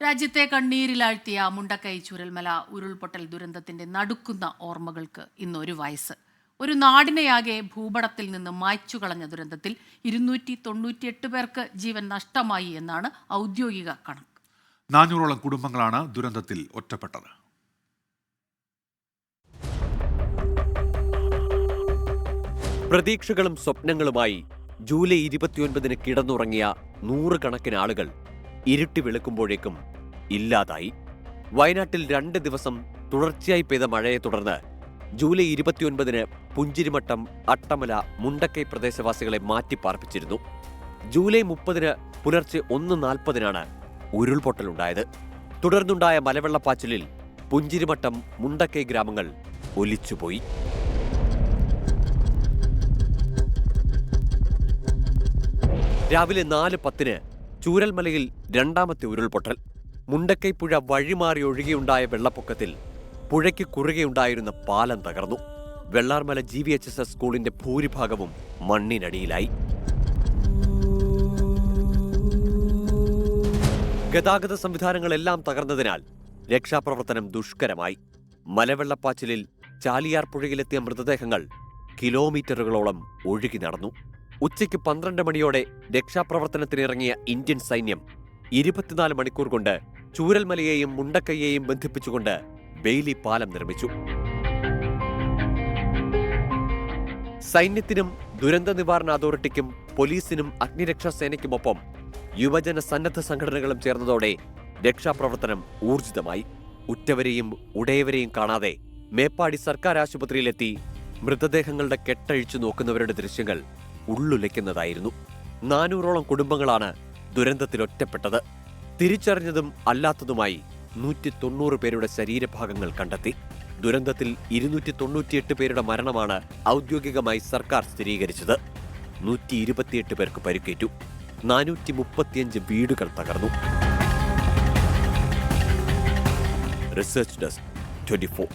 രാജ്യത്തെ കണ്ണീരിലാഴ്ത്തിയ മുണ്ടക്കൈ ചൂരൽമല ഉരുൾപൊട്ടൽ ദുരന്തത്തിന്റെ നടുക്കുന്ന ഓർമ്മകൾക്ക് ഇന്നൊരു വയസ്സ്. ഒരു നാടിനെയാകെ ഭൂപടത്തിൽ നിന്ന് മായ്ച്ചു കളഞ്ഞ ദുരന്തത്തിൽ 298 പേർക്ക് ജീവൻ നഷ്ടമായി എന്നാണ് ഔദ്യോഗിക കണക്ക്. 400ഓളം കുടുംബങ്ങളാണ് ദുരന്തത്തിൽ ഒറ്റപ്പെട്ടത്. പ്രതീക്ഷകളും സ്വപ്നങ്ങളുമായി ജൂലൈ 29-ന് കിടന്നുറങ്ങിയ നൂറുകണക്കിന് ആളുകൾ ഇരുട്ടി വെളുക്കുമ്പോഴേക്കും ഇല്ലാതായി. വയനാട്ടിൽ 2 ദിവസം തുടർച്ചയായി പെയ്ത മഴയെ തുടർന്ന് ജൂലൈ 29-ന് പുഞ്ചിരിമട്ടം, അട്ടമല, മുണ്ടക്കൈ പ്രദേശവാസികളെ മാറ്റിപ്പാർപ്പിച്ചിരുന്നു. ജൂലൈ 30-ന് പുലർച്ചെ 1:40-നാണ് ഉരുൾപൊട്ടലുണ്ടായത്. തുടർന്നുണ്ടായ മലവെള്ളപ്പാച്ചിലിൽ പുഞ്ചിരിമട്ടം, മുണ്ടക്കൈ ഗ്രാമങ്ങൾ ഒലിച്ചുപോയി. രാവിലെ 4:10-ന് ചൂരൽമലയിൽ രണ്ടാമത്തെ ഉരുൾപൊട്ടൽ. മുണ്ടക്കൈ പുഴ വഴിമാറി ഒഴുകിയുണ്ടായ വെള്ളപ്പൊക്കത്തിൽ പുഴയ്ക്ക് കുറുകെയുണ്ടായിരുന്ന പാലം തകർന്നു. വെള്ളാർമല GVHSS സ്കൂളിന്റെ ഭൂരിഭാഗവും മണ്ണിനടിയിലായി. ഗതാഗത സംവിധാനങ്ങളെല്ലാം തകർന്നതിനാൽ രക്ഷാപ്രവർത്തനം ദുഷ്കരമായി. മലവെള്ളപ്പാച്ചിലിൽ ചാലിയാർ പുഴയിലെത്തിയ മൃതദേഹങ്ങൾ കിലോമീറ്ററുകളോളം ഒഴുകി നടന്നു. ഉച്ചയ്ക്ക് 12 മണിയോടെ രക്ഷാപ്രവർത്തനത്തിനിറങ്ങിയ ഇന്ത്യൻ സൈന്യം 24 മണിക്കൂർ കൊണ്ട് ചൂരൽമലയെയും മുണ്ടക്കൈയെയും ബന്ധിപ്പിച്ചുകൊണ്ട് ബെയിലി പാലം നിർമ്മിച്ചു. സൈന്യത്തിനും ദുരന്ത നിവാരണ അതോറിറ്റിക്കും പോലീസിനും അഗ്നിരക്ഷാസേനയ്ക്കുമൊപ്പം യുവജന സന്നദ്ധ സംഘടനകളും ചേർന്നതോടെ രക്ഷാപ്രവർത്തനം ഊർജിതമായി. ഉറ്റവരെയും ഉടയവരെയും കാണാതെ മേപ്പാടി സർക്കാർ ആശുപത്രിയിലെത്തി മൃതദേഹങ്ങളുടെ കെട്ടഴിച്ചു നോക്കുന്നവരുടെ ദൃശ്യങ്ങൾ ഉള്ളുലയ്ക്കുന്നതായിരുന്നു. 400ഓളം കുടുംബങ്ങളാണ് ദുരന്തത്തിൽ ഒറ്റപ്പെട്ടത്. തിരിച്ചറിഞ്ഞതും അല്ലാത്തതുമായി 190 പേരുടെ ശരീരഭാഗങ്ങൾ കണ്ടെത്തി. ദുരന്തത്തിൽ 298 പേരുടെ മരണമാണ് ഔദ്യോഗികമായി സർക്കാർ സ്ഥിരീകരിച്ചത്. 128 പേർക്ക് പരിക്കേറ്റു. 435 വീടുകൾ തകർന്നു. Research desk 24.